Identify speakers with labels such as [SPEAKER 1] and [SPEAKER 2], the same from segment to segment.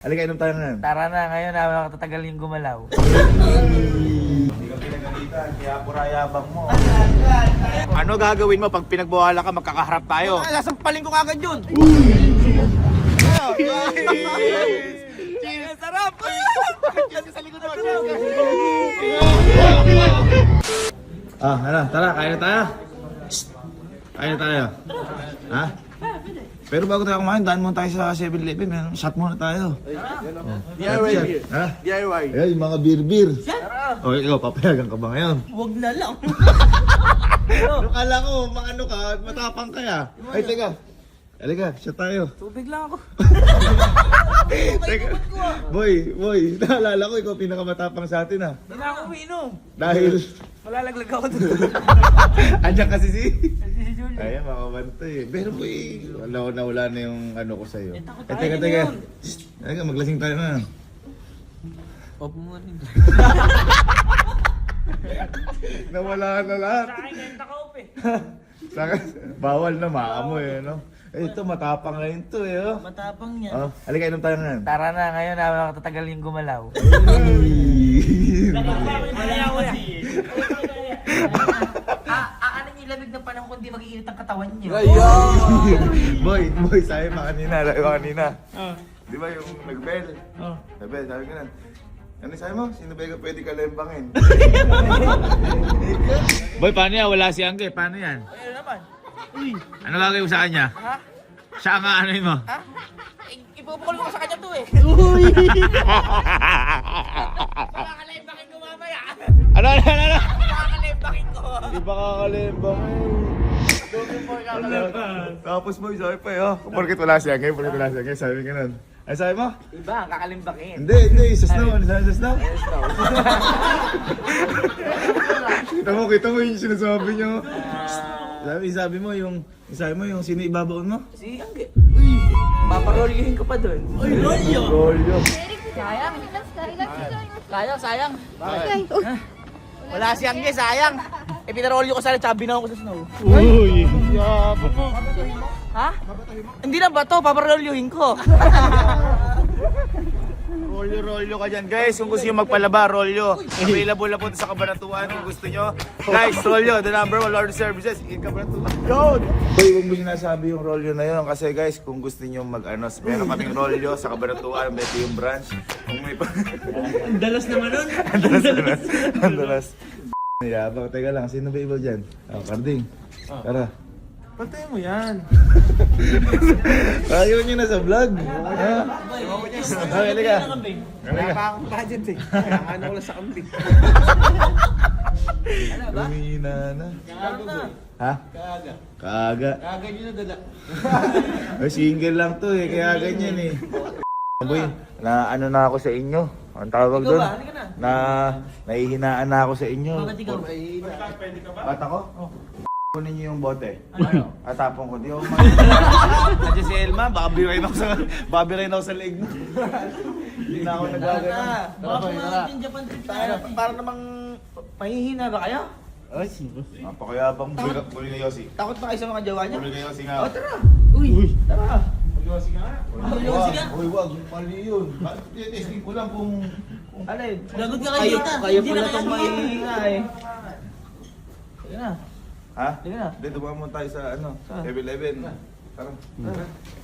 [SPEAKER 1] Halika, inom tayo ngayon.
[SPEAKER 2] Tara na, ngayon na makatatagal yung gumalaw.
[SPEAKER 1] Hindi ka pinagalitan, kaya purayabang mo.
[SPEAKER 3] Ano gagawin mo pag pinagbawalan ka, magkakaharap tayo?
[SPEAKER 2] Sasampalin ko kagad yun!
[SPEAKER 3] Cheers! Sarap! Sa likod mo,
[SPEAKER 1] Ano, tara, kain na tayo. Kain na tayo. Ha? Pero bago tayo kumain, daan muna tayo sa 7-Eleven. Shot muna tayo.
[SPEAKER 3] DIY beer.
[SPEAKER 1] Ha?
[SPEAKER 3] DIY.
[SPEAKER 1] Ayan, yung mga beer. O, ikaw, papayagan ka ba ngayon?
[SPEAKER 2] Huwag na lang.
[SPEAKER 1] Kala ko, maano ka, matapang kaya. Ay, teka. Halika, shot tayo.
[SPEAKER 2] Tubig lang ako.
[SPEAKER 1] Teka. Boy, naalala ko, ikaw pinakamatapang sa atin ha.
[SPEAKER 2] Hindi na ako umiinom.
[SPEAKER 1] Dahil,
[SPEAKER 2] Malalaglag ako doon.
[SPEAKER 1] andyan kasi si...
[SPEAKER 2] Si Julio.
[SPEAKER 1] Ayan, makabantay. Pero boy, wala na yung ano ko sa'yo.
[SPEAKER 2] takot
[SPEAKER 1] Teka.
[SPEAKER 2] tayo ngayon.
[SPEAKER 1] Teka, maglasing tayo na.
[SPEAKER 2] Opo mo rin.
[SPEAKER 1] Nawala na lahat.
[SPEAKER 2] Sa akin, kaya nakaop eh.
[SPEAKER 1] Saka, bawal na maamoy, no? Eh, ito, matapang na yun to, eh, oh.
[SPEAKER 2] Matapang niya.
[SPEAKER 1] Oh, halika, inom tayo ngayon.
[SPEAKER 2] Tara na, ngayon na makatatagal yung gumalaw. Ano yung lamig ng panahon kundi mag-iinit ang katawan niyo?
[SPEAKER 1] boy, sabi mo kanina. Di ba yung nag-bell? Sabi ka na. Ano sabi mo? Sino ba yung pwede ka lembangin?
[SPEAKER 3] Boy, paano yan? Wala si Angge. Paano yan?
[SPEAKER 2] Ano naman?
[SPEAKER 3] Ano gagawin mo sa kanya?
[SPEAKER 2] Ha?
[SPEAKER 3] Siya ang aanoin mo?
[SPEAKER 2] Ha? Ipupukul ko sa kanya to eh. Makakalembakin ko mamaya.
[SPEAKER 3] Ano?
[SPEAKER 2] Makakalembakin ko.
[SPEAKER 1] Di ba kakalembangin? Tapos boy, sabi pa eh, oh. Porkit wala siya ngayon, sabi ka nun. Ay, sabi mo?
[SPEAKER 2] Iba, ang kakalimbakin.
[SPEAKER 1] Hindi, sa snow. Ano sabi sa snow? Kita mo yung sinasabi niyo. Sabi mo yung sino ibabaon mo?
[SPEAKER 2] Si Angge. Paparolyohin ko pa doon. Uy, rolyo!
[SPEAKER 1] Rolyo.
[SPEAKER 4] Sayang.
[SPEAKER 2] Sayang. Wala si Angge, sayang. Eh, pinarolyo ko sana, tsaka binaw ko sa snow.
[SPEAKER 3] Uy!
[SPEAKER 2] Ha? Hindi na ba to? Paparolyohin ko.
[SPEAKER 3] Rolyo ka dyan. Guys, kung gusto nyo magpalaba, rolyo. Available na po sa Cabanatuan kung gusto nyo. Guys, rolyo, the #1 Lord Services in Cabanatuan. Go!
[SPEAKER 1] Boy, huwag mo sinasabi yung rolyo na yun. Kasi guys, kung gusto nyo meron kaming rolyo sa Cabanatuan, beto yung branch. Kung may
[SPEAKER 2] Ang dalas naman nun.
[SPEAKER 1] Ang dalas. Yabang, teka lang, sino ba iba dyan? Carding. Tara.
[SPEAKER 2] Pantay mo yan.
[SPEAKER 1] Ayaw nyo na sa vlog. Halika.
[SPEAKER 2] Wala pa akong budget eh. Kailangan ko lang sa kambing.
[SPEAKER 1] Lumina na. Ha? Kaaga.
[SPEAKER 2] Kagad yun na dala.
[SPEAKER 1] Ay, single lang to eh, kaya ganyan eh. Boy, na ano na ako sa inyo. Ang tawag
[SPEAKER 2] Ikaw
[SPEAKER 1] doon?
[SPEAKER 2] ba? Halika na.
[SPEAKER 1] Nahihinaan na ako sa inyo.
[SPEAKER 2] Bakit ikaw?
[SPEAKER 1] Ba't ako? Kunin niyo yung bote.
[SPEAKER 2] Ano?
[SPEAKER 1] Atapon ko. Di ako Nandiyan si Elma, baka birayin ako sa leg mo. Hindi na ako nagagano.
[SPEAKER 2] Baka pumangat yung Japan trip tayo. Para namang mahihina ba kayo?
[SPEAKER 1] Ay, napakayabang buli na Yossi.
[SPEAKER 2] Takot ba kayo sa mga jawa niya?
[SPEAKER 1] Buli na Yossi nga.
[SPEAKER 2] O tara! Uy! Tara!
[SPEAKER 1] Yossi nga.
[SPEAKER 2] Yossi nga?
[SPEAKER 1] Uy, wag. Mali yun. Testing ko lang kung...
[SPEAKER 2] Ano eh? Lagot ka kayo dito. Kayo pala itong mahihina eh. Sige na.
[SPEAKER 1] Ha?
[SPEAKER 2] Sige na.
[SPEAKER 1] Dito ba muna tayo sa ano? 7-Eleven. Tara.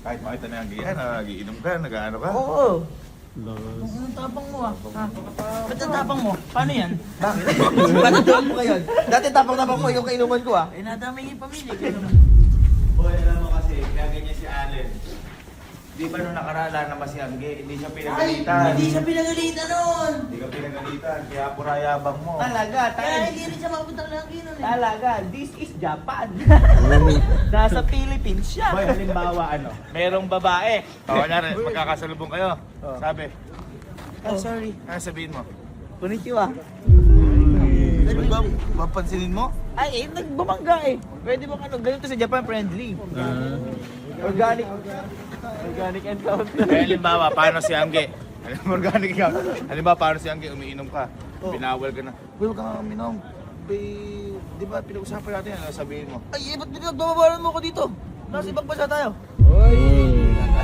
[SPEAKER 1] Kahit makita na yung giyan, nagiinom ka, nag-ano ka.
[SPEAKER 2] Oo! Anong tapang mo ah? Ha? Ba't ang tapang mo? Paano yan? Bakit? Ba't ang tapang mo ngayon? Dati tapang-tapang ko yung kainuman ko ah. Eh nadamay yung pamilya.
[SPEAKER 1] Boy, alam mo kasi, kaya ganyan si Allen. Di ba nung nakaraan naman si Angge, hindi siya pinagalitan.
[SPEAKER 2] Hindi siya pinagalitan nun!
[SPEAKER 1] Hindi ka pinagalitan, kaya purayabang mo.
[SPEAKER 2] Talaga,
[SPEAKER 4] Kaya hindi rin siya makapuntang lagi nun eh.
[SPEAKER 2] Talaga, this is Japan. Nasa Philippines siya.
[SPEAKER 3] Boy, halimbawa merong babae. Kunyari, magkakasalubong kayo. Sabi,
[SPEAKER 2] Sorry.
[SPEAKER 3] sabihin mo.
[SPEAKER 2] Konnichiwa.
[SPEAKER 1] Di ba, mapansinin mo?
[SPEAKER 2] Ay, nagbabangga eh. Pwede bang ganito sa Japan friendly. Organic encounter.
[SPEAKER 3] Kaya halimbawa, paano si Angge? Organic ka. Halimbawa, paano si Angge, umiinom ka. Binawal ka na. Uy, huwag kang uminom. Di ba, pinag-usapan natin yan, sabihin mo.
[SPEAKER 2] Ay, ba't pinagbabawalan mo ko dito? Nasa ibang bansa tayo.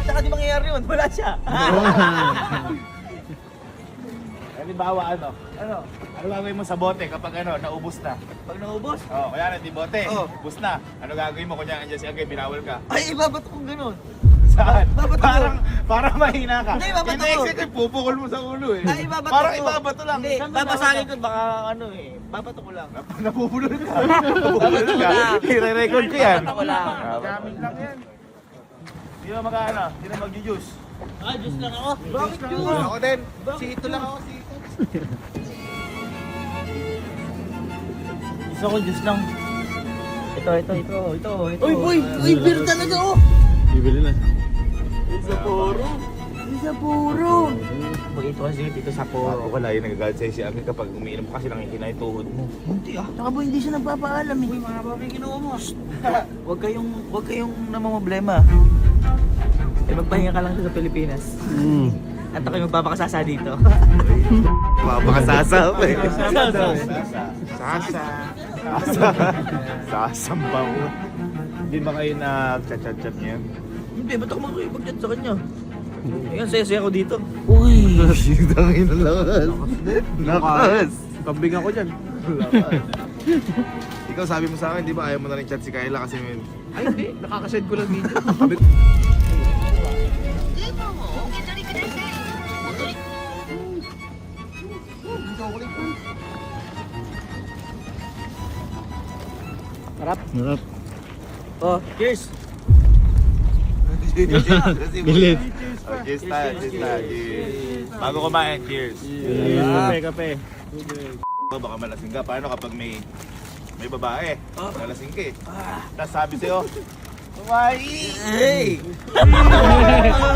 [SPEAKER 2] Tsaka di mangyayari yun, wala siya.
[SPEAKER 3] Halimbawa ano gagawin mo sa bote kapag naubos na?
[SPEAKER 2] Pag naubos,
[SPEAKER 3] Kaya di bote,
[SPEAKER 2] Oo.
[SPEAKER 3] ubos na. Ano gagawin mo? Kunya andyan si Angge, binawal ka.
[SPEAKER 2] ay ibabato kong ganun.
[SPEAKER 3] Saan?
[SPEAKER 2] Babato ko.
[SPEAKER 3] Parang mahina ka.
[SPEAKER 2] Hindi, babato ko.
[SPEAKER 3] Ina-execute, pupukol mo sa ulo eh.
[SPEAKER 2] Ay, ibabato
[SPEAKER 3] Parang
[SPEAKER 2] ko.
[SPEAKER 3] ibabato lang.
[SPEAKER 2] Hindi, babasagin ko baka babato ko lang.
[SPEAKER 3] Napupulol ka. Napupulol ka. I-record ko yan.
[SPEAKER 2] Babato ko lang.
[SPEAKER 3] Gamit lang yan. Hindi na hindi na mag-juice.
[SPEAKER 2] Ah, Diyos lang ako. Bakit yun?
[SPEAKER 3] Ako din. Sito lang ako, sito.
[SPEAKER 2] Gusto ko Diyos lang. Ito. Uy, boy! Uy, beer talaga oh!
[SPEAKER 3] Isa puro.
[SPEAKER 2] Isa puro! Boy, ito kasi dito sa puro.
[SPEAKER 3] Wala yung nagagalit sa'yo si Angge kapag umiinom kasi nangihinay tuhod mo.
[SPEAKER 2] Hindi ah. Saka boy, hindi siya nagpapaalam eh. Uy, mga babi, ginawa mo. Huwag kayong namamblema. Eh, magpahinga ka lang sa Pilipinas. At ako'y magpapakasasa dito.
[SPEAKER 3] Mapakasasa pa eh.
[SPEAKER 2] Sasa.
[SPEAKER 3] Sasa. Sasamba mo. Hindi ba kayo nag-chat-chat niya?
[SPEAKER 2] Hindi, ba't ako makikipag-chat sa kanya? Ayan, saya-saya ako dito. Uy!
[SPEAKER 3] Tangin na lakas. Lakas.
[SPEAKER 1] Kambing ako dyan.
[SPEAKER 3] Ikaw sabi mo sa akin, di ba ayaw mo na rin chat si Kayla kasi
[SPEAKER 1] Ay, hindi. Nakakasend ko lang video.
[SPEAKER 2] Harap. Oh, cheers!
[SPEAKER 3] Bilit. Cheers tayo, cheers tayo. Cheers. Bago kumain, cheers.
[SPEAKER 2] Kape.
[SPEAKER 3] Baka malasing ka. Paano kapag may babae?
[SPEAKER 2] Oh.
[SPEAKER 3] Malasing ka eh. Tapos sabi sa'yo, Kumain!
[SPEAKER 2] Hey!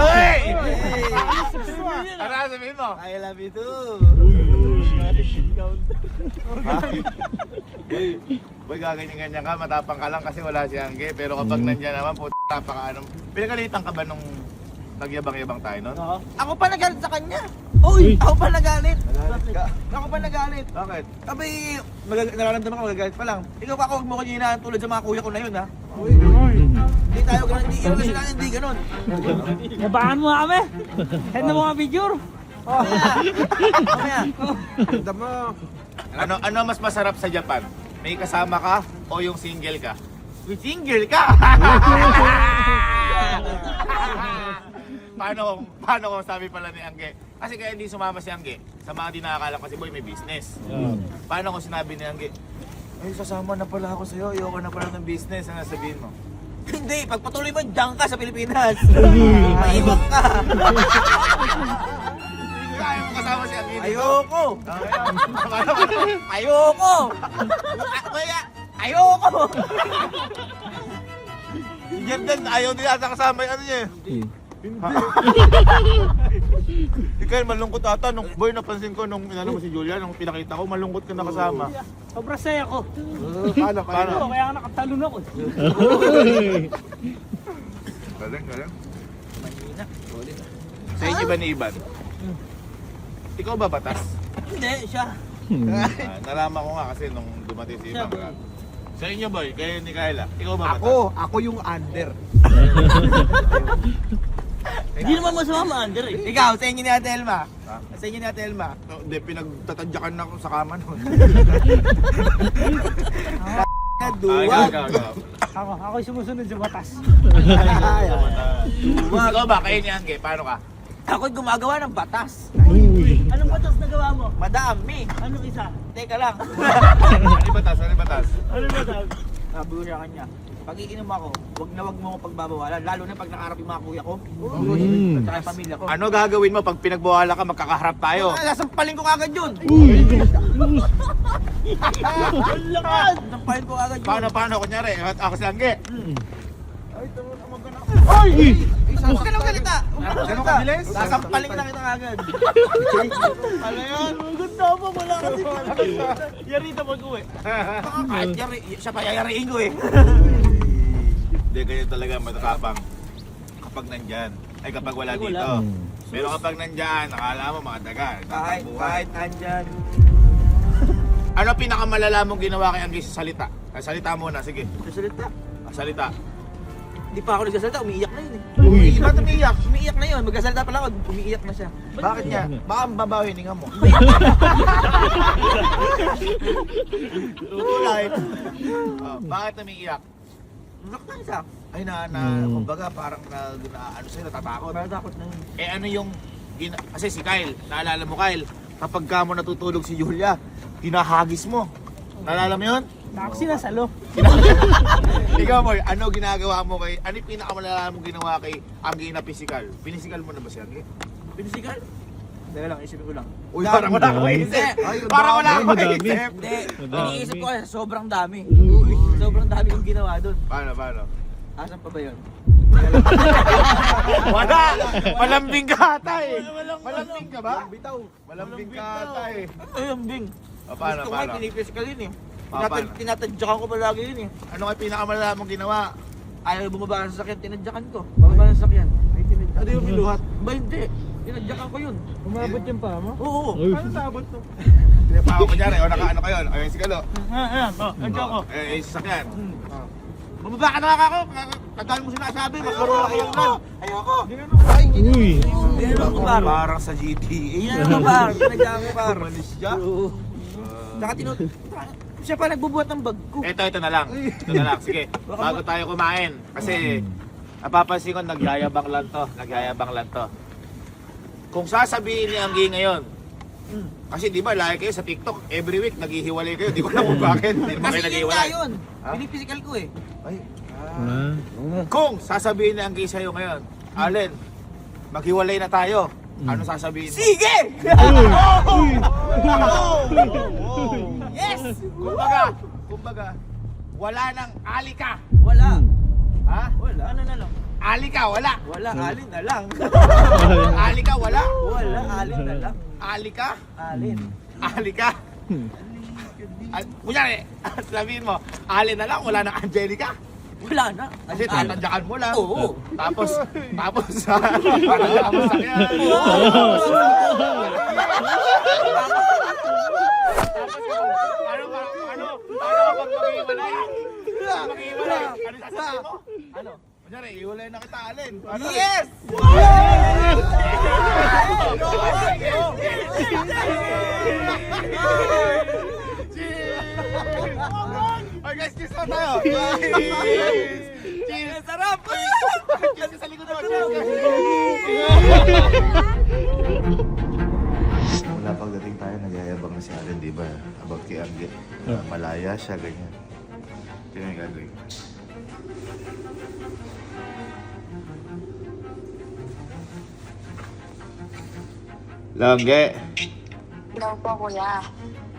[SPEAKER 3] Hey! Ano sabihin mo?
[SPEAKER 2] I love you too!
[SPEAKER 3] Boy, gaganyan-ganyan ka, matapang ka lang kasi wala si Angge. Pero kapag nandyan naman, napaka pinagalitan ka ba nung nagyabang-yabang tayo nun?
[SPEAKER 2] Oo. Ako pa nagalit sa kanya! Uy! Ako pa nagalit!
[SPEAKER 3] Nagalit ka?
[SPEAKER 2] Ako pa nagalit!
[SPEAKER 3] Bakit?
[SPEAKER 2] Abay, nararamdaman ko magagalit pa lang. Ikaw ako, huwag mo kanina tulad sa mga kuya ko na yun ha. Hindi tayo ganun, hindi yun sila hindi ganun.
[SPEAKER 5] Yabangan mo kami. Send mo mga picture.
[SPEAKER 2] Mamaya.
[SPEAKER 3] Ano mas masarap sa Japan? May kasama ka o yung single ka? With single ka! Paano kung sabi pala ni Angge? Kasi kaya hindi sumama si Angge. Sa mga di nakakalam kasi boy may business. Paano kung sinabi ni Angge? Ay, sasama na pala ako sa'yo. Ayoko na pala ng business. Ano sabihin mo?
[SPEAKER 2] Hindi, pagpatuloy mo, diyan ka sa Pilipinas. Maiwan ka.
[SPEAKER 3] Kaya mo kasama si Angge.
[SPEAKER 2] Ayoko.
[SPEAKER 3] Paano?
[SPEAKER 2] Ayoko. Ayoko.
[SPEAKER 3] Si Jordan, ayaw din ata kasama yung ano niya. Ikaw malungkot ata nung boy napansin ko nung inano mo si Julia nung pinakita ko malungkot ka na kasama.
[SPEAKER 5] Sobrang saya ko.
[SPEAKER 3] Paano?
[SPEAKER 5] Kaya nga nakatalon ako.
[SPEAKER 3] Galing. Sa inyo ba ni Iban? Ikaw ba batas?
[SPEAKER 2] Hindi, siya.
[SPEAKER 3] Nalaman ko nga kasi nung dumating si Iban. Sa inyo boy, kayo ni Kayla, ikaw ba batas?
[SPEAKER 1] Ako yung under.
[SPEAKER 2] Hindi naman masama, Andre. Ikaw, sa inyo ni Ate Elma.
[SPEAKER 3] Ha?
[SPEAKER 2] Sa inyo ni Ate Elma.
[SPEAKER 3] Hindi, pinagtatadyakan na ako sa kama noon.
[SPEAKER 2] Duwag.
[SPEAKER 5] Ako yung sumusunod sa batas.
[SPEAKER 3] Ikaw ba, kayo ni Angge, paano ka?
[SPEAKER 2] Ako'y gumagawa ng batas.
[SPEAKER 5] Anong batas na gawa mo?
[SPEAKER 2] Madami.
[SPEAKER 5] Anong isa?
[SPEAKER 2] Teka lang.
[SPEAKER 3] Ano batas?
[SPEAKER 5] Anong batas?
[SPEAKER 2] Sabi ko sa kanya, pag iinom ako, wag mo ako pagbabawalan. Lalo na pag nakaharap yung mga kuya ko. At saka yung pamilya ko.
[SPEAKER 3] Ano gagawin mo pag pinagbawalan ka, magkakaharap tayo?
[SPEAKER 2] Sasampalin ko agad yun. Sasampalin ko agad yun.
[SPEAKER 3] Paano, kunyari, ako si Angge.
[SPEAKER 2] Huwag ka nang galita.
[SPEAKER 3] Ganun kabilis?
[SPEAKER 2] Sasampalin ka na kita agad. Ano yun?
[SPEAKER 5] Ganda pa, wala kasi Yarita mag-uwi.
[SPEAKER 2] Kahit siya pa yayariin ko eh.
[SPEAKER 3] Hindi, ganyan talaga matatapang. Kapag nandyan. Ay, kapag wala dito. Pero kapag nandyan, nakala mo mga daga.
[SPEAKER 2] Kahit andyan.
[SPEAKER 3] Ano pinakamalala mong ginawa kay Angge sa salita? Salita muna, sige.
[SPEAKER 2] Sasalita.
[SPEAKER 3] Salita.
[SPEAKER 2] Hindi pa ako nagsasalita, umiiyak na yun eh.
[SPEAKER 3] ba't umiiyak?
[SPEAKER 2] Umiiyak na yun. Magkasalita pa lang ako, umiiyak na siya.
[SPEAKER 3] Bakit niya? Baka mababaw yung hininga mo. Tutulay. Bakit umiiyak?
[SPEAKER 2] Nasaktan siya.
[SPEAKER 3] Ay kumbaga parang ano sa'yo, natatakot.
[SPEAKER 2] Matatakot na yun.
[SPEAKER 3] Eh ano yung, kasi si Kyle, naalala mo Kyle, kapag ka mo natutulog si Julia, hinahagis mo. Naalala mo yun?
[SPEAKER 5] Ako sinasalo.
[SPEAKER 3] Ikaw Moy, ano ginagawa mo ano yung pinakamalala mong ginawa kay Anggi na physical? Pinisikal mo na ba si Anggi?
[SPEAKER 2] Pinisikal? Dahil lang, isipin ko lang.
[SPEAKER 3] Uy, parang wala akong
[SPEAKER 2] Hindi.
[SPEAKER 3] isip. Parang wala akong
[SPEAKER 5] Madami.
[SPEAKER 3] isip.
[SPEAKER 2] Hindi. Iniisip ko kasi sobrang dami. Sobrang dami kong ginawa doon.
[SPEAKER 3] Paano?
[SPEAKER 2] Asan pa ba yun?
[SPEAKER 3] Wala! Malambing ka ata eh. Malambing ka ba? Bitaw. Malambing ka ata eh.
[SPEAKER 2] Ay, ang bing.
[SPEAKER 3] Paano?
[SPEAKER 2] Gusto ko nga, pinipisikal yun eh.
[SPEAKER 3] Paano?
[SPEAKER 2] Tinatadyakan ko palagi yun eh.
[SPEAKER 3] Ano nga pinakamalala mong ginawa?
[SPEAKER 2] Ayaw bumaba sa sasakyan, tinadyakan ko. Bababa sa sasakyan.
[SPEAKER 3] Ano yung binuhat?
[SPEAKER 2] Ba hindi? Tinadyakan ko yun.
[SPEAKER 5] Umabot yung pa mo?
[SPEAKER 2] Oo.
[SPEAKER 5] Ano sabot to?
[SPEAKER 3] Pinapako ko dyan eh. O nakaano kayo? Ayun si Galo.
[SPEAKER 5] Ayan, nandiyan ko.
[SPEAKER 3] Eh, sasakyan. Bumaba ka na ako. Tandaan mo sinasabi. Mas marunong kayo lang. Ayoko.
[SPEAKER 5] Uy.
[SPEAKER 2] Hindi naman ko par.
[SPEAKER 3] Parang sa GTA.
[SPEAKER 2] Hindi naman ko par. Tinadyakan ko par.
[SPEAKER 3] Malis siya.
[SPEAKER 2] Oo. Saka siya pa nagbubuhat ng bag ko.
[SPEAKER 3] Ito na lang. Ito na lang. Sige, bago tayo kumain. Kasi, napapansin ko, nagyayabang lang to. Kung sasabihin ni Anggi ngayon, kasi di ba, lagi kayo sa TikTok, every week, naghihiwalay kayo. Di ko alam kung bakit. Hindi naman kayo
[SPEAKER 2] Kasi yun nga
[SPEAKER 3] naghihiwalay.
[SPEAKER 2] yun.
[SPEAKER 3] Ha?
[SPEAKER 2] Pinipisikal ko eh.
[SPEAKER 3] Ay.
[SPEAKER 5] Ah.
[SPEAKER 3] Kung sasabihin ni Anggi sa'yo ngayon, Allen, maghiwalay na tayo. Ano sasabihin mo?
[SPEAKER 2] Sige!
[SPEAKER 3] Yes! Kumbaga, wala nang alika.
[SPEAKER 2] Wala.
[SPEAKER 3] Ha?
[SPEAKER 2] Wala. Ano na lang?
[SPEAKER 3] Alika, wala.
[SPEAKER 2] Wala. Alin na lang.
[SPEAKER 3] Alika, wala.
[SPEAKER 2] Wala. Alin na lang.
[SPEAKER 3] Alika?
[SPEAKER 2] Alin.
[SPEAKER 3] Alika? Kunyari, sabihin mo, Alin na lang, wala nang Angelica.
[SPEAKER 2] Wala na.
[SPEAKER 3] Kasi tatandyakan mo lang.
[SPEAKER 2] Oo.
[SPEAKER 3] Tapos, tatandyakan mo sa kanya. Paano kapag mag-iwalay? Mag-iwalay, ano sasabihin mo? Ano? Kunyari, iwalay na kita, Alin. Ano?
[SPEAKER 2] Yes!
[SPEAKER 3] Ay guys, kiss mo tayo! Cheers! Cheers!
[SPEAKER 2] Sarap!
[SPEAKER 3] Cheers ka sa likod mo! Cheers guys! Wala pagdating tayo, nagyayabang na si Allen, di ba? About kay Angge. Malaya siya, ganyan. Tingnan yung gagawin. Langge,
[SPEAKER 4] Daw po, kuya.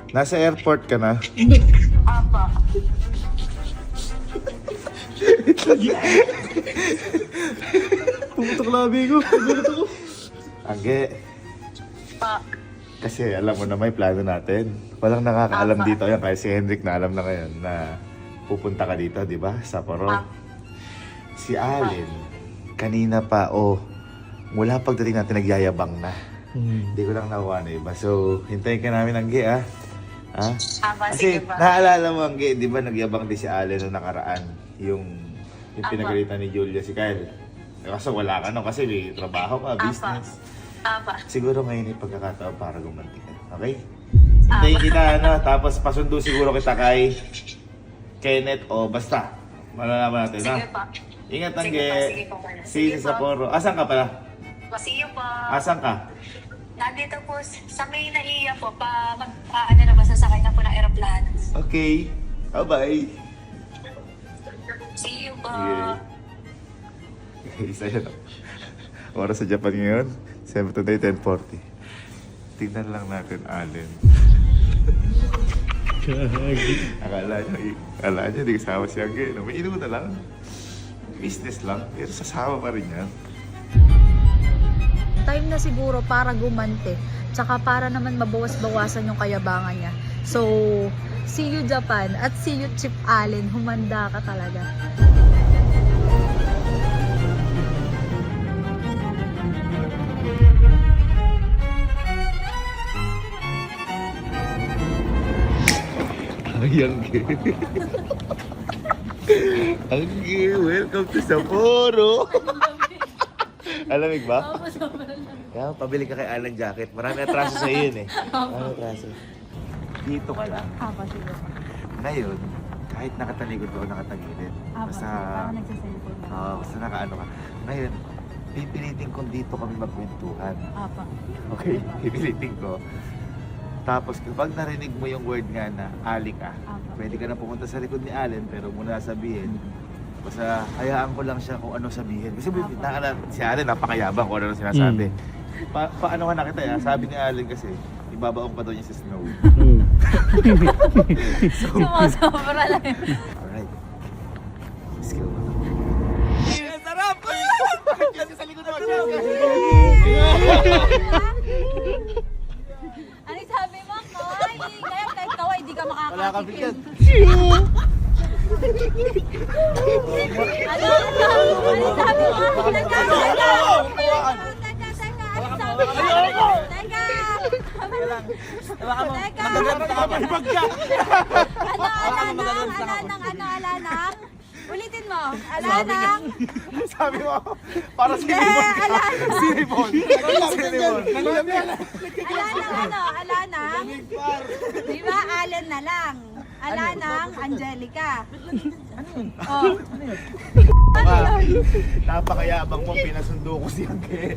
[SPEAKER 3] nasa airport ka na?
[SPEAKER 4] Apa.
[SPEAKER 3] Pumutok labi ko. Angge,
[SPEAKER 4] Pa.
[SPEAKER 3] kasi alam mo na may plano natin. Walang nakakaalam dito. Yan, kaya si Hendrik na alam na ngayon na pupunta ka dito, di ba? Sa Poro. Si Allen, kanina pa, mula pagdating natin nagyayabang na. Hindi ko lang nakuha na iba. So, hintayin ka namin, Angge, ah. Ha?
[SPEAKER 4] Apa,
[SPEAKER 3] Kasi
[SPEAKER 4] sige pa.
[SPEAKER 3] naalala mo, Angge, di ba nagyabang din si Allen nung nakaraan? Yung pinagalitan ni Julia si Kyle. Kaso wala ka no, kasi may trabaho ka, business.
[SPEAKER 4] Apa.
[SPEAKER 3] Siguro ngayon yung pagkakataon para gumanti ka. Okay? Hintayin kita, tapos pasundo siguro kita kay Kenneth o basta. Malalaman natin,
[SPEAKER 4] Sige
[SPEAKER 3] ha?
[SPEAKER 4] pa.
[SPEAKER 3] Ingat,
[SPEAKER 4] Sige
[SPEAKER 3] Angge.
[SPEAKER 4] pa, sige pa pala.
[SPEAKER 3] See you
[SPEAKER 4] Sige
[SPEAKER 3] sa
[SPEAKER 4] pa.
[SPEAKER 3] Poro. Asan ka pala?
[SPEAKER 4] See you po.
[SPEAKER 3] Asan ka?
[SPEAKER 4] Nandito po sa may naiya po. Ano na ba, sasakay na po ng aeroplano.
[SPEAKER 3] Okay. Bye-bye.
[SPEAKER 4] See you po.
[SPEAKER 3] Isa yan. Oras sa Japan ngayon, 7 to 10:40. Tignan lang natin, Allen. Akala niya, hindi kasama si Angge. No? May inuman na lang. Business lang, pero sasama pa rin yan.
[SPEAKER 6] Time na siguro para gumante, tsaka para naman mabawas-bawasan yung kayabangan niya. So, see you Japan at see you Chip Allen, humanda ka talaga.
[SPEAKER 3] Ay, Angge. Angge, welcome to Sapporo. Alamig ba?
[SPEAKER 6] Opo, sobra lang.
[SPEAKER 3] Kaya pabili ka kay Alan jacket. Marami atraso sa iyo yun eh. Marami atraso. Dito ka lang.
[SPEAKER 6] Apa, sige.
[SPEAKER 3] Ngayon, kahit nakatalikod ka o nakatagilid.
[SPEAKER 6] Apa,
[SPEAKER 3] Basta,
[SPEAKER 6] parang nagsiselfone.
[SPEAKER 3] basta nakaano ka. Ngayon, pipilitin kong dito kami magkwentuhan.
[SPEAKER 6] Apa.
[SPEAKER 3] Okay? Pipilitin ko. Tapos kapag narinig mo yung word nga na ali ka, pwede ka na pumunta sa likod ni Allen pero muna sabihin. Basta hayaan ko lang siya kung ano sabihin. Kasi si Allen napakayabang kung ano sinasabi. Paano ka na kita ya? Sabi ni Allen kasi, ibabaong pa daw niya sa snow.
[SPEAKER 6] Sumasobra lang.
[SPEAKER 3] Alright. Let's go.
[SPEAKER 2] Sarap! Kasi sa likod naman siya.
[SPEAKER 6] Ano sabi mo, Koy? Kaya kahit kaway, di ka
[SPEAKER 3] Wala kang
[SPEAKER 6] makakatikim.
[SPEAKER 3] bigyan.
[SPEAKER 6] Ano sabi mo? Teka. Ano sabi mo? Teka.
[SPEAKER 2] Magagabag ka!
[SPEAKER 6] Alanang? Ulitin mo. Alanang?
[SPEAKER 3] Sabi mo, para si Sinibon.
[SPEAKER 6] Alanang? Di ba, Allen na lang. Alanang, Angelica. Oh.
[SPEAKER 3] Napakayabang mo, pinasundo ko si Angge.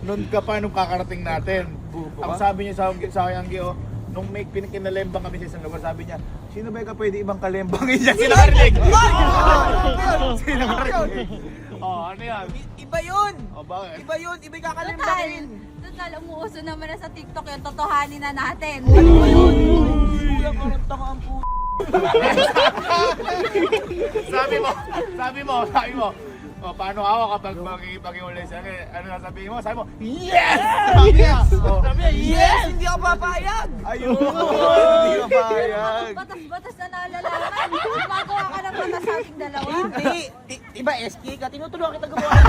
[SPEAKER 3] Noon ka pa, nung kakarating natin. Ang sabi niya sa Angge, nung may pinakinalembang kami sa isang lugar, sabi niya, sino ba ka pwede ibang kalembangin niya? Sino karinig? Sino karinig? Ano yan?
[SPEAKER 2] Iba yun!
[SPEAKER 3] Bakit?
[SPEAKER 2] Iba yun! Iba yung kakalimbakin!
[SPEAKER 6] Total, umuuso naman na sa TikTok yung totohanin na natin.
[SPEAKER 2] Ano ba yun? Kuya, parang tanga ang po.
[SPEAKER 3] sabi mo, paano ako kapag makikipag-iulay sa akin? Ano na sabihin mo? Sabi mo, yes!
[SPEAKER 2] Sabi niya, yes! Hindi ako papayag!
[SPEAKER 3] Ayun! Hindi ka payag!
[SPEAKER 6] Batas-batas na nalalaman. Gumagawa ka ng batas sa ating dalawa.
[SPEAKER 2] Hindi! Iba SK ka, tinutulungan kita gumawa.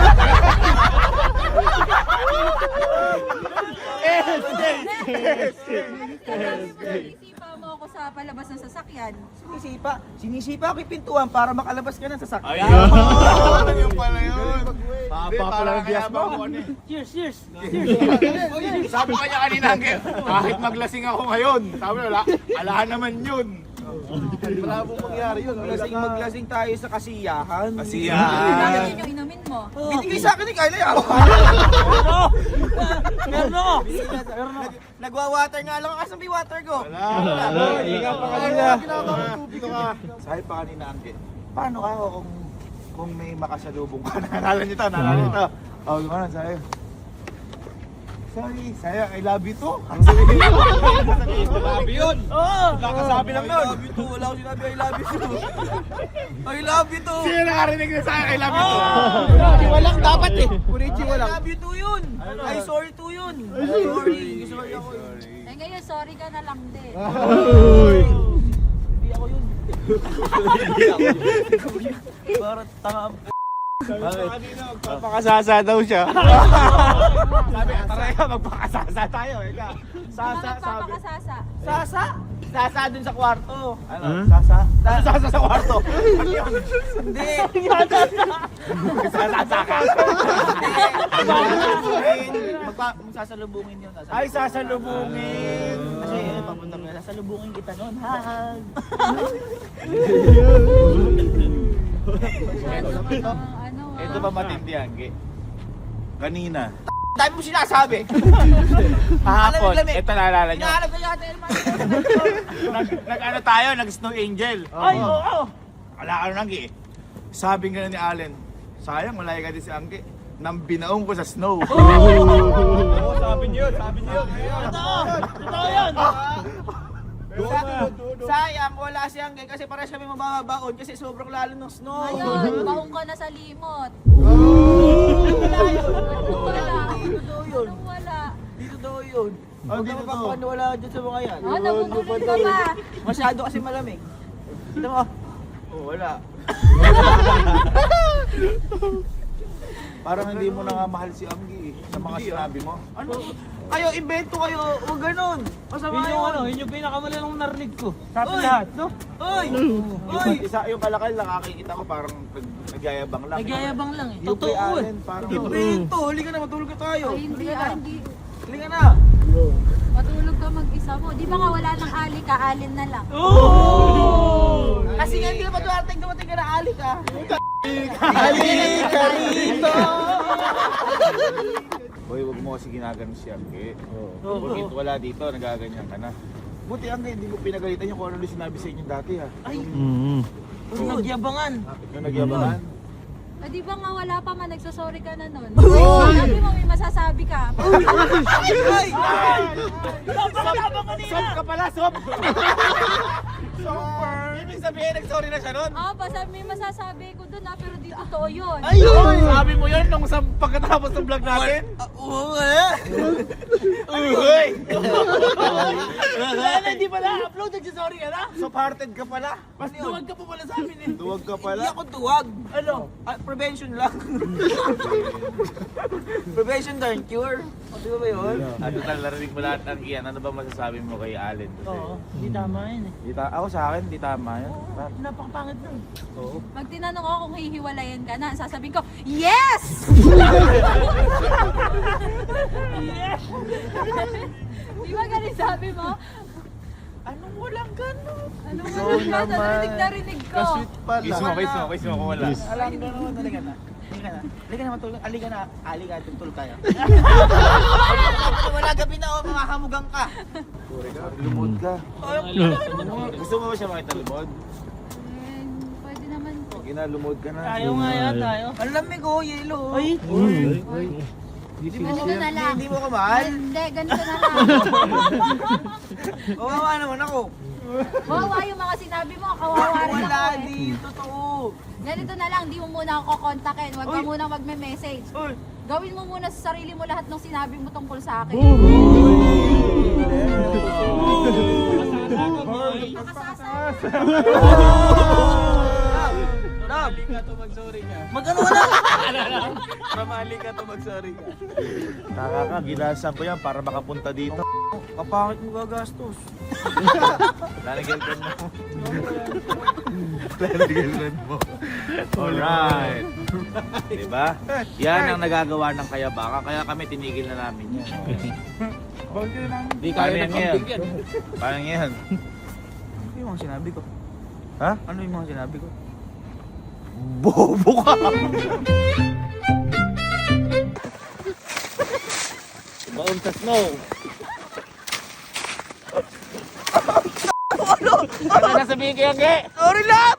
[SPEAKER 6] Isipa mo ako sa palabas ng sasakyan.
[SPEAKER 2] Sinisipa ako yung pintuan para makalabas ka ng sasakyan.
[SPEAKER 3] Ayun! Yung pala yun! Papa pala ng bias mo!
[SPEAKER 5] Cheers.
[SPEAKER 3] Sabi ko kanya kanina, kahit maglasing ako ngayon, sabi wala, alahan naman yun.
[SPEAKER 2] Wala pong mangyari yun. Maglasing tayo sa kasiyahan.
[SPEAKER 6] Bakit yun yung inumin mo?
[SPEAKER 2] Binigay sa akin ni Kyla yan.
[SPEAKER 5] Meron ako.
[SPEAKER 2] Nagwa-water nga lang. Asan ba yung water ko?
[SPEAKER 3] Wala.
[SPEAKER 2] Ikaw pa kanina.
[SPEAKER 3] Dito ka. Sabi pa kanina, Angge, paano ka kung may makasalubong ka? Naalala niyo to. Gano'n, sabi. Sorry, I love you too. Ang sabihin mo. I love you yun. Kakasabi lang nun.
[SPEAKER 2] I love you too. Wala ko sinabi I love you too. I love you too.
[SPEAKER 3] Sino nakarinig na sa akin, I love you too?
[SPEAKER 2] Walang dapat eh. Kurichi walang. I love you too yun. Ay sorry too yun. Sorry ako yun.
[SPEAKER 6] Eh ngayon, sorry ka na lang din.
[SPEAKER 2] Hindi ako yun. Parang tanga ang
[SPEAKER 3] Magpapakasasa daw siya. Sabi, tara ka, magpakasasa tayo.
[SPEAKER 6] Sasa, papakasasa.
[SPEAKER 2] Sasa? Sasa dun sa kwarto.
[SPEAKER 3] Ano? Sasa? Sasa sa kwarto.
[SPEAKER 2] Hindi.
[SPEAKER 3] Sasa ka.
[SPEAKER 2] Magsasalubungin yun.
[SPEAKER 3] Ay, sasalubungin.
[SPEAKER 2] Kasi papunta mo, sasalubungin kita nun. Ha?
[SPEAKER 3] Ito ba matindi, Angge? Kanina.
[SPEAKER 2] Dami mo sinasabi.
[SPEAKER 3] Kahapon,
[SPEAKER 2] Alam,
[SPEAKER 3] ito naalala nyo.
[SPEAKER 2] Hinahanap na yata yung
[SPEAKER 3] Nag-ano tayo, nag-snow angel.
[SPEAKER 2] Ay, oo.
[SPEAKER 3] Wala ka nun, Angge. Sabi nga ni Allen, sayang, malaya ka din si Angge. Nang binaong ko sa snow. Sabi niyo yun.
[SPEAKER 2] Totoo yun. Sayang, wala si Angge kasi parehas kami mababaon kasi sobrang lalo ng snow.
[SPEAKER 6] Ngayon, bahong ka na sa limot.
[SPEAKER 2] Wala yun.
[SPEAKER 6] Wala.
[SPEAKER 2] Dito daw yun.
[SPEAKER 6] Anong wala?
[SPEAKER 2] Dito daw yun. Huwag
[SPEAKER 3] dito
[SPEAKER 2] ka
[SPEAKER 3] to.
[SPEAKER 2] mapapaniwala dyan sa mga yan.
[SPEAKER 6] Nabubulol ka pa.
[SPEAKER 2] Masyado kasi malamig. Ito mo.
[SPEAKER 3] Wala. Parang hindi mo na nga mahal si Angge sa mga sinabi mo.
[SPEAKER 2] Ano? Kayo, invento kayo. Huwag ganun. Masama yun.
[SPEAKER 5] Yun yung pinakamalang narinig ko. Sa atin lahat, no?
[SPEAKER 2] Uy! Uy!
[SPEAKER 3] Isa yung kalakal, nakakikita ko parang nagyayabang lang.
[SPEAKER 2] Nagyayabang lang eh.
[SPEAKER 3] Yung kay
[SPEAKER 2] Totoo eh.
[SPEAKER 3] Allen, parang...
[SPEAKER 2] Ito, halika na, matulog ka tayo.
[SPEAKER 6] Ay, hindi, hindi.
[SPEAKER 2] Halika na.
[SPEAKER 6] Matulog ka mag-isa mo. Di ba nga wala nang ali ka, alin na lang.
[SPEAKER 2] Kasi nga hindi ka pa dumating ka na ali ka.
[SPEAKER 3] Halika rito! Boy, wag mo kasi ginagano si Angge. Porque wala dito, nagaganyan ka na. Buti Angge, hindi mo pinagalitan yung kung ano yung sinabi sa inyo dati ha.
[SPEAKER 2] Ay,
[SPEAKER 1] Mm.
[SPEAKER 2] nagyabangan.
[SPEAKER 3] Yung nagyabangan.
[SPEAKER 6] Di ba nga wala pa man, nagsasorry ka na nun. Sabi mo may masasabi ka.
[SPEAKER 2] Ay!
[SPEAKER 3] Sop ka pala, sop! Super! Ibig sabihin, nag-sorry na siya nun?
[SPEAKER 6] Oo, may masasabi ko dun pero di totoo yun.
[SPEAKER 3] Ayun! Sabi mo yun nung pagkatapos ng vlog natin?
[SPEAKER 2] Oo eh.
[SPEAKER 3] Uy!
[SPEAKER 2] Wala na, hindi pala upload. Nagsasorry ka na.
[SPEAKER 3] Soft-hearted ka pala.
[SPEAKER 2] Mas duwag ka pa pala sa amin eh.
[SPEAKER 3] Duwag ka pala.
[SPEAKER 2] Hindi ako duwag. Ano? Prevention lang. Prevention darn cure. O, di ba yun?
[SPEAKER 3] Ano tal, narinig mo lahat ng iyan. Ano ba masasabi mo kay Allen?
[SPEAKER 2] Oo, hindi tama yun eh.
[SPEAKER 3] Ako sa akin, di tama yan.
[SPEAKER 2] Napakapangit nun.
[SPEAKER 3] Oo.
[SPEAKER 6] Pag tinanong ako kung hihiwalayan ka na, sasabihin ko, yes!
[SPEAKER 2] Yes!
[SPEAKER 6] Di ba ganun sabi mo?
[SPEAKER 2] Anong walang ganun?
[SPEAKER 6] Ano mo na narinig na rinig ko.
[SPEAKER 3] Ka-sweet pala. Kiss mo kung wala.
[SPEAKER 2] Alam ka naman, halika na. Halika na. Halika na matulog. Halika na. Halika na, tutulog tayo. Wala gabi na ako, makahamugang ka.
[SPEAKER 3] Lumod ka.
[SPEAKER 2] Ay,
[SPEAKER 3] Gusto mo ba siya makita lumod?
[SPEAKER 6] Pwede naman po.
[SPEAKER 3] Lumod ka na.
[SPEAKER 2] Ayaw nga yan tayo. Ang lamig oh, yelo. Ay,
[SPEAKER 6] Ganito na lang.
[SPEAKER 2] hindi mo kamahal?
[SPEAKER 6] Hindi, ganito na lang.
[SPEAKER 2] Kawawa naman ako.
[SPEAKER 6] Wawa yung mga sinabi mo, kawawa rin
[SPEAKER 2] Wala,
[SPEAKER 6] ako eh.
[SPEAKER 2] di totoo.
[SPEAKER 6] Ganito na lang, di mo muna ako kontakin. Huwag ka
[SPEAKER 2] Uy.
[SPEAKER 6] muna magme-message.
[SPEAKER 2] Uy,
[SPEAKER 6] Gawin mo muna sa sarili mo lahat ng sinabi mo tungkol sa akin.
[SPEAKER 2] Rob! Magano wala? Mamali ka to mag-sorry ka.
[SPEAKER 3] Taka ka, gilasan ko yan para makapunta dito.
[SPEAKER 2] Kapangit mo gagastos.
[SPEAKER 3] Lalagyan mo. Lalagyan mo. Alright. Diba? Yan ang nagagawa ng kayabangan. Kaya kami tinigil na namin yan.
[SPEAKER 2] Di
[SPEAKER 3] Paano yan ngayon? Paano yan?
[SPEAKER 2] Ano yung mga sinabi ko?
[SPEAKER 3] Ha?
[SPEAKER 2] Ano yung mga sinabi ko?
[SPEAKER 3] Bobo ka! Baon sa snow. Ano sasabihin kaya, Ge?
[SPEAKER 2] Sorry lang!